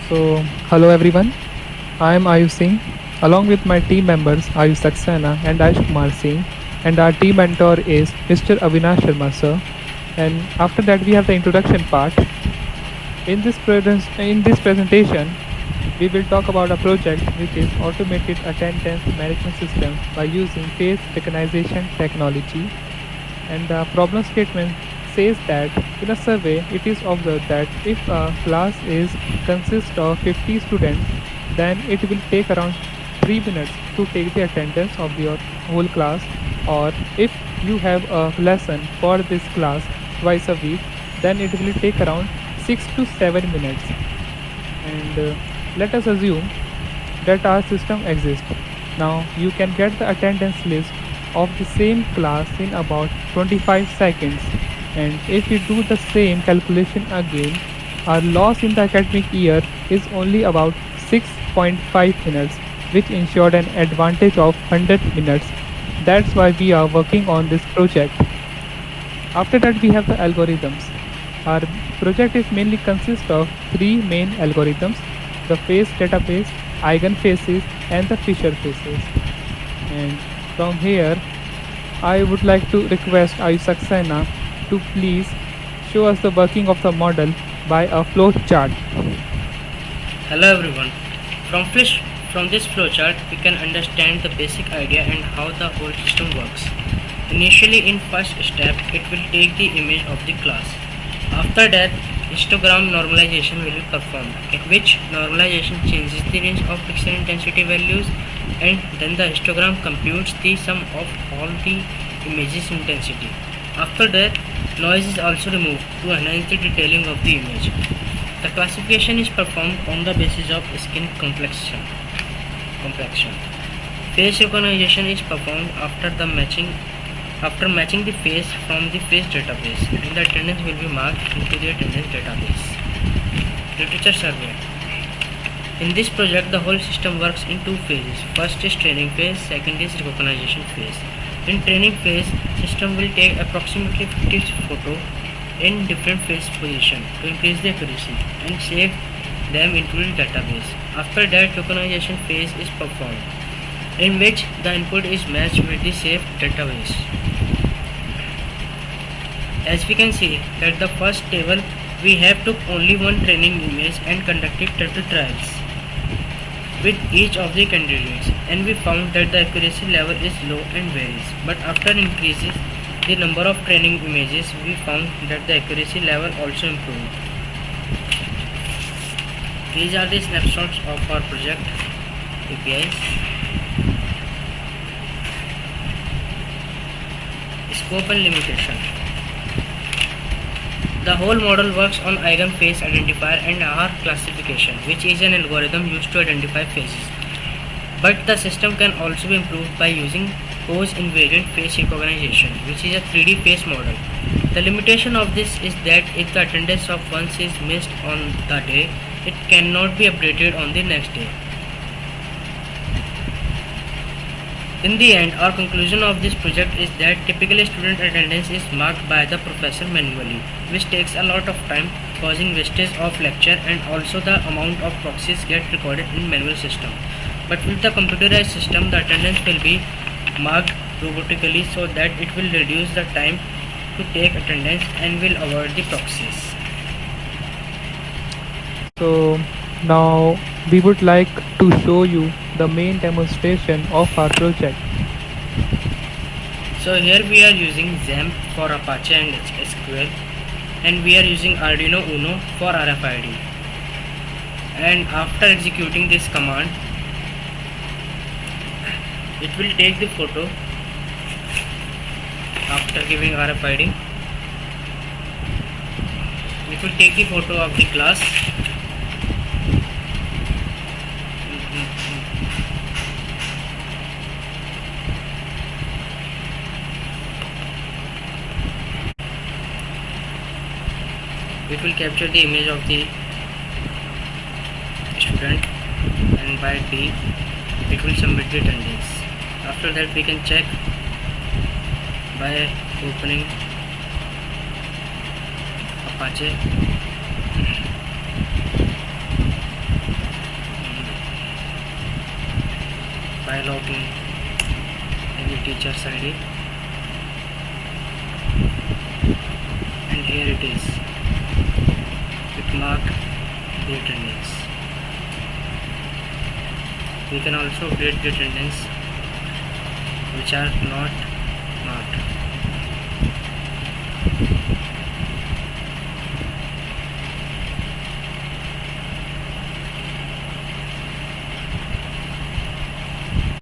So, hello everyone. I am Ayush Singh, along with my team members Ayush Saxena and Ayush Kumar Singh, and our team mentor is Mr. Avinash Sharma sir. And after that, we have the introduction part. In this presentation, we will talk about a project which is automated attendance management system by using face recognition technology. And the problem statement says that in a survey, it is observed that if a class is consists of 50 students, then it will take around 3 minutes to take the attendance of your whole class. Or if you have a lesson for this class twice a week, then it will take around 6 to 7 minutes. And let us assume that our system exists. Now you can get the attendance list of the same class in about 25 seconds. And if you do the same calculation again, our loss in the academic year is only about 6.5 minutes, which ensured an advantage of 100 minutes. That's why we are working on this project. After that, we have the algorithms. Our project is mainly consists of three main algorithms: the face database, eigenfaces, and the Fisher faces. And from here, I would like to request Ayush Saxena to please show us the working of the model by a flow chart. Hello everyone. From fish from this flowchart we can understand the basic idea and how the whole system works. Initially in first step it will take the image of the class. After that histogram normalization will be performed, in which normalization changes the range of pixel intensity values, and then the histogram computes the sum of all the images intensity. After that noise is also removed to enhance the detailing of the image. The classification is performed on the basis of skin complexion. Face recognition is performed after matching the face from the face database, and the attendance will be marked into the attendance database. Literature survey. In this project, the whole system works in two phases. First is training phase, second is recognition phase. In training phase, system will take approximately 50 photos in different face position to increase the accuracy and save them into the database. After that, recognition phase is performed, in which the input is matched with the saved database. As we can see that the first table, we have took only one training image and conducted 30 trials with each of the candidates, and we found that the accuracy level is low and varies. But after increases the number of training images, we found that the accuracy level also improved. These are the snapshots of our project APIs. Scope and limitation. The whole model works on eigenface identifier and R classification, which is an algorithm used to identify faces. But the system can also be improved by using pose invariant face recognition, which is a 3D face model. The limitation of this is that if the attendance of once is missed on the day, it cannot be updated on the next day. In the end, our conclusion of this project is that typically student attendance is marked by the professor manually, which takes a lot of time, causing wastage of lecture, and also the amount of proxies get recorded in manual system. But with the computerized system, the attendance will be marked robotically, so that it will reduce the time to take attendance and will avoid the proxies. So now we would like to show you the main demonstration of our project. So here we are using XAMPP for Apache and SQL, and we are using Arduino Uno for RFID. And after executing this command, it will take the photo after giving RFID. It will take the photo of the class. It will capture the image of the student, and by D it will submit the attendance. After that we can check by opening Apache. by logging any teacher's ID, and here it is, it marked the attendance. We can also update the attendance which are not marked.